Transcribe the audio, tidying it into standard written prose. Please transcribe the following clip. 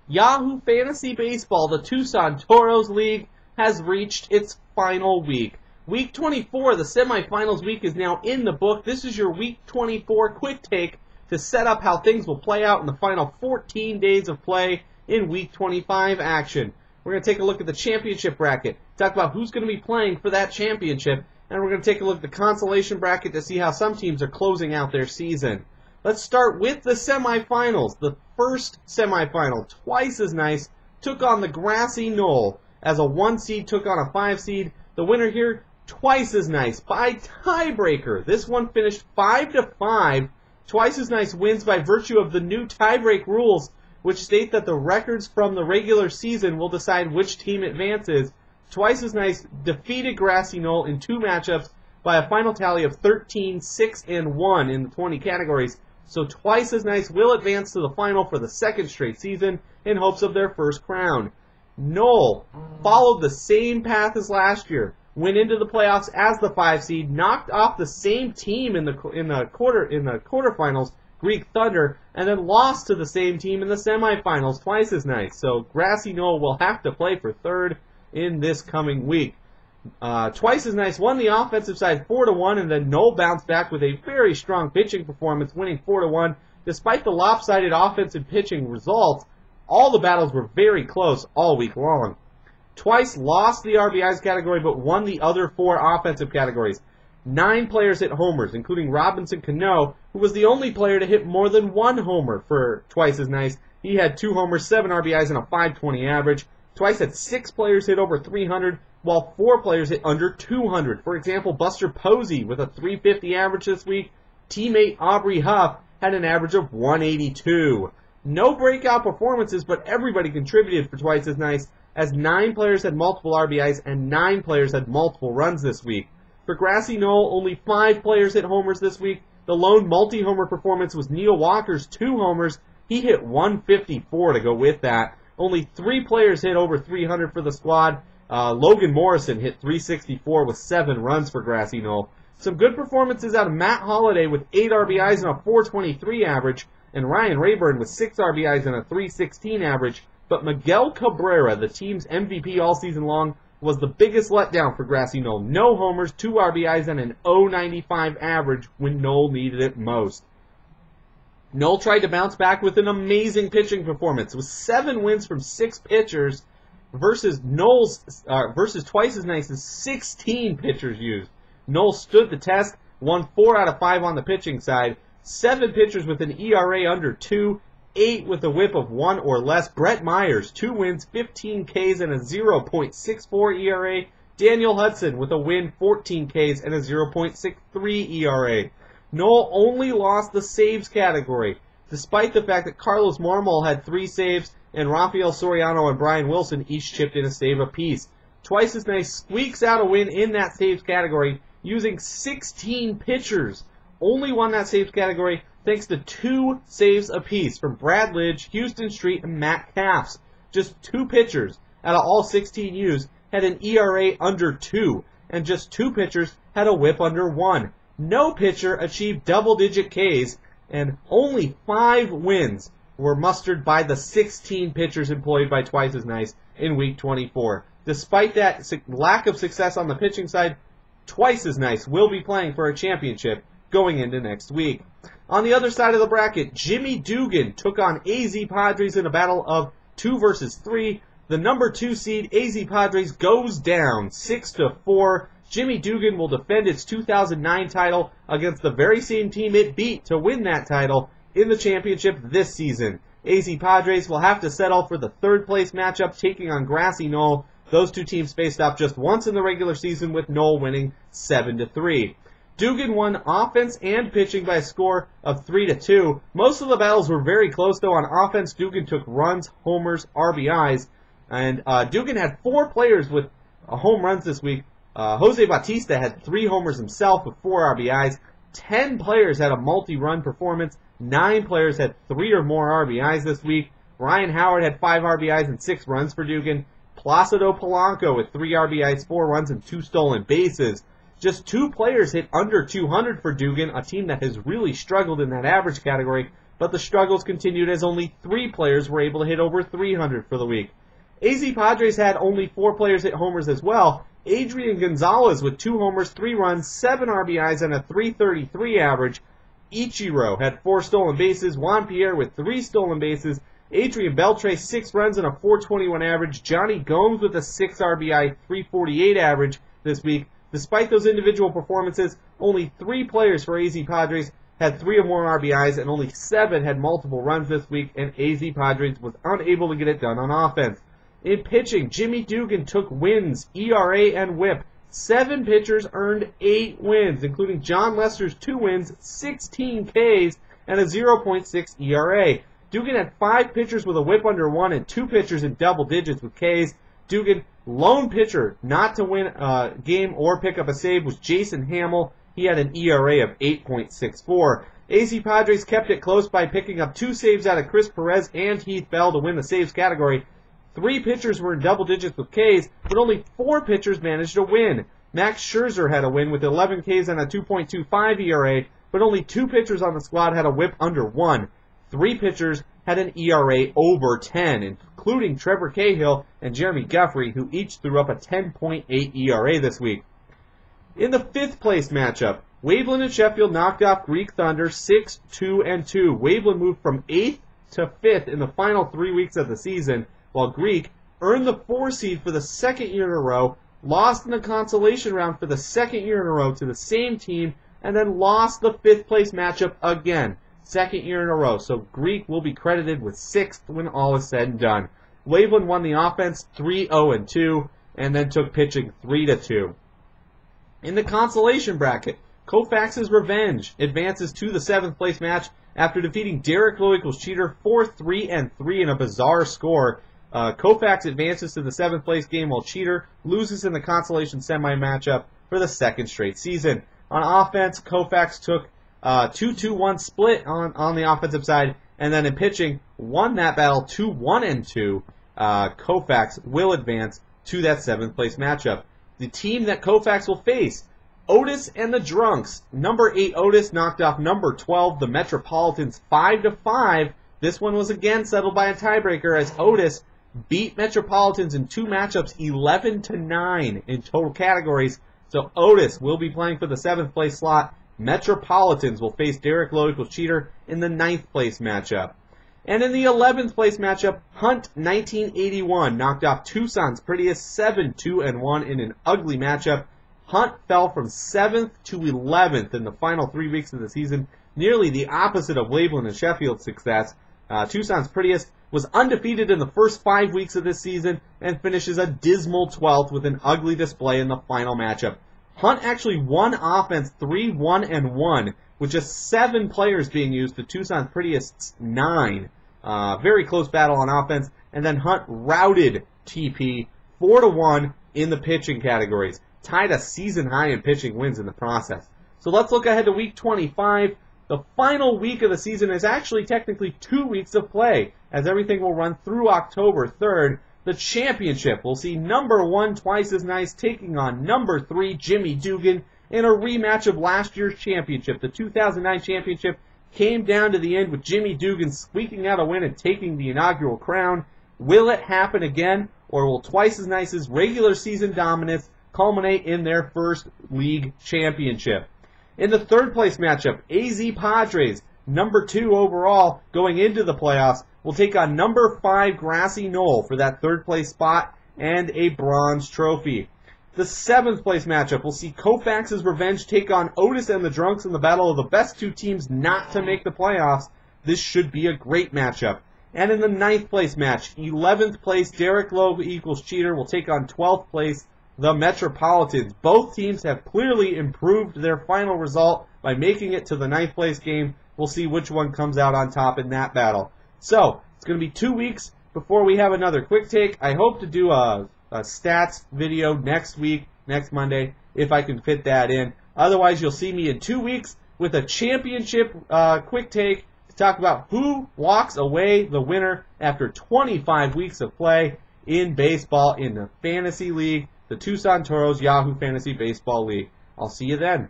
Yahoo Fantasy Baseball, the Tucson Toros League, has reached its final week. Week 24, the semifinals week, is now in the book. This is your Week 24 quick take to set up how things will play out in the final 14 days of play in Week 25 action. We're going to take a look at the championship bracket, talk about who's going to be playing for that championship, and we're going to take a look at the consolation bracket to see how some teams are closing out their season. Let's start with the semifinals. The first semifinal, Twice as Nice, took on the Grassy Knoll as a 1 seed took on a 5 seed. The winner here, Twice as Nice, by tiebreaker. This one finished 5-5. Twice as Nice wins by virtue of the new tiebreak rules, which state that the records from the regular season will decide which team advances. Twice as Nice defeated Grassy Knoll in 2 matchups by a final tally of 13, 6, and 1 in the 20 categories. So Twice as Nice will advance to the final for the second straight season in hopes of their first crown. Knoll followed the same path as last year, went into the playoffs as the 5 seed, knocked off the same team in the quarterfinals, Greek Thunder, and then lost to the same team in the semifinals, Twice as Nice. So Grassy Knoll will have to play for third in this coming week. Twice as Nice won the offensive side 4-1, and then Knoll bounced back with a very strong pitching performance, winning 4-1. Despite the lopsided offensive pitching results, all the battles were very close all week long. Twice lost the RBIs category, but won the other 4 offensive categories. 9 players hit homers, including Robinson Cano, who was the only player to hit more than 1 homer for Twice as Nice. He had 2 homers, 7 RBIs, and a .520 average. Twice had 6 players hit over 300, while 4 players hit under 200. For example, Buster Posey with a .350 average this week. Teammate Aubrey Huff had an average of 182. No breakout performances, but everybody contributed for Twice as Nice, as 9 players had multiple RBIs and 9 players had multiple runs this week. For Grassy Knoll, only 5 players hit homers this week. The lone multi-homer performance was Neil Walker's 2 homers. He hit 154 to go with that. Only 3 players hit over 300 for the squad. Logan Morrison hit 364 with 7 runs for Grassy Knoll. Some good performances out of Matt Holliday with 8 RBIs and a .423 average, and Ryan Rayburn with 6 RBIs and a .316 average. But Miguel Cabrera, the team's MVP all season long, was the biggest letdown for Grassy Knoll. No homers, 2 RBIs, and an .095 average when Knoll needed it most. Knoll tried to bounce back with an amazing pitching performance, with 7 wins from 6 pitchers versus Twice as Nice's 16 pitchers used. Knoll stood the test, won 4 out of 5 on the pitching side, 7 pitchers with an ERA under 2, 8 with a whip of 1 or less. Brett Myers, 2 wins, 15 Ks, and a 0.64 ERA. Daniel Hudson with a win, 14 Ks, and a 0.63 ERA. Knoll only lost the saves category, despite the fact that Carlos Marmol had 3 saves, and Rafael Soriano and Brian Wilson each chipped in a save apiece. Twice as Nice squeaks out a win in that saves category using 16 pitchers. Only won that saves category thanks to 2 saves apiece from Brad Lidge, Houston Street, and Matt Caffs. Just 2 pitchers out of all 16 used had an ERA under 2, and just 2 pitchers had a whip under 1. No pitcher achieved double-digit Ks, and only 5 wins were mustered by the 16 pitchers employed by Twice as Nice in Week 24. Despite that lack of success on the pitching side, Twice as Nice will be playing for a championship going into next week. On the other side of the bracket, Jimmy Dugan took on AZ Padres in a battle of 2 versus 3. The number 2 seed, AZ Padres, goes down 6-4. Jimmy Dugan will defend its 2009 title against the very same team it beat to win that title in the championship this season. AZ Padres will have to settle for the 3rd place matchup, taking on Grassy Knoll. Those 2 teams faced off just once in the regular season, with Knoll winning 7-3. Dugan won offense and pitching by a score of 3-2. Most of the battles were very close, though. On offense, Dugan took runs, homers, RBIs, and Dugan had 4 players with home runs this week. Jose Bautista had 3 homers himself with 4 RBIs. 10 players had a multi-run performance. 9 players had 3 or more RBIs this week. Ryan Howard had 5 RBIs and 6 runs for Dugan. Placido Polanco with 3 RBIs, 4 runs, and 2 stolen bases. Just 2 players hit under 200 for Dugan, a team that has really struggled in that average category. but the struggles continued as only 3 players were able to hit over 300 for the week. AZ Padres had only 4 players hit homers as well. Adrian Gonzalez with 2 homers, 3 runs, 7 RBIs, and a .333 average. Ichiro had 4 stolen bases. Juan Pierre with 3 stolen bases. Adrian Beltre, 6 runs and a .421 average. Johnny Gomes with a 6 RBI, .348 average this week. Despite those individual performances, only 3 players for AZ Padres had 3 or more RBIs, and only 7 had multiple runs this week, and AZ Padres was unable to get it done on offense. In pitching, Jimmy Dugan took wins, ERA, and WHIP. 7 pitchers earned 8 wins, including John Lester's 2 wins, 16 Ks, and a 0.6 ERA. Dugan had 5 pitchers with a WHIP under 1 and 2 pitchers in double digits with Ks. Dugan, lone pitcher not to win a game or pick up a save, was Jason Hamill. He had an ERA of 8.64. AZ Padres kept it close by picking up 2 saves out of Chris Perez and Heath Bell to win the saves category. 3 pitchers were in double digits with Ks, but only 4 pitchers managed to win. Max Scherzer had a win with 11 Ks and a 2.25 ERA, but only 2 pitchers on the squad had a WHIP under 1. 3 pitchers had an ERA over 10, including Trevor Cahill and Jeremy Guffrey, who each threw up a 10.8 ERA this week. In the 5th place matchup, Waveland and Sheffield knocked off Greek Thunder 6-2-2. Waveland moved from 8th to 5th in the final 3 weeks of the season, while Greek earned the 4 seed for the 2nd year in a row, lost in the consolation round for the 2nd year in a row to the same team, and then lost the 5th place matchup again. 2nd year in a row, so Greek will be credited with 6th when all is said and done. Waveland won the offense 3-0-2, and then took pitching 3-2. In the consolation bracket, Koufax's Revenge advances to the 7th place match after defeating Derek Lowe equals Cheater 4-3-3 in a bizarre score. Koufax advances to the 7th place game while Cheater loses in the consolation semi matchup for the 2nd straight season. On offense, Koufax took 2-2-1 split on the offensive side, and then in pitching, won that battle 2-1-2. Koufax will advance to that 7th place matchup. The team that Koufax will face, Otis and the Drunks. Number 8 Otis knocked off number 12, the Metropolitans, 5-5. This one was again settled by a tiebreaker as Otis beat Metropolitans in 2 matchups, 11-9 in total categories. So Otis will be playing for the 7th place slot. Metropolitans will face Derek Lowe equals Cheater in the 9th place matchup. And in the 11th place matchup, Hunt 1981 knocked off Tucson's Prettiest 7-2-1 in an ugly matchup. Hunt fell from 7th to 11th in the final 3 weeks of the season, nearly the opposite of Waveland and Sheffield's success. Tucson's Prettiest was undefeated in the first 5 weeks of this season and finishes a dismal 12th with an ugly display in the final matchup. Hunt actually won offense 3-1-1 with just 7 players being used to Tucson's Prettiest's 9. Very close battle on offense, and then Hunt routed TP 4-1 in the pitching categories. Tied a season high in pitching wins in the process. So let's look ahead to week 25. The final week of the season is actually technically 2 weeks of play, as everything will run through October 3rd. The championship will see number 1 Twice as Nice taking on number 3 Jimmy Dugan in a rematch of last year's championship. The 2009 championship came down to the end with Jimmy Dugan squeaking out a win and taking the inaugural crown. Will it happen again, or will Twice as Nice's regular season dominance culminate in their first league championship? In the 3rd place matchup, AZ Padres, number 2 overall, going into the playoffs, will take on number 5 Grassy Knoll for that 3rd place spot and a bronze trophy. The 7th place matchup will see Koufax's Revenge take on Otis and the Drunks in the battle of the best 2 teams not to make the playoffs. This should be a great matchup. And in the 9th place match, 11th place Derek Lowe equals Cheater will take on 12th place the Metropolitans. Both teams have clearly improved their final result by making it to the 9th place game. We'll see which one comes out on top in that battle. So, it's going to be 2 weeks before we have another quick take. I hope to do a stats video next week, next Monday, if I can fit that in. Otherwise, you'll see me in 2 weeks with a championship quick take to talk about who walks away the winner after 25 weeks of play in baseball in the Fantasy League, the Tucson Toros Yahoo Fantasy Baseball League. I'll see you then.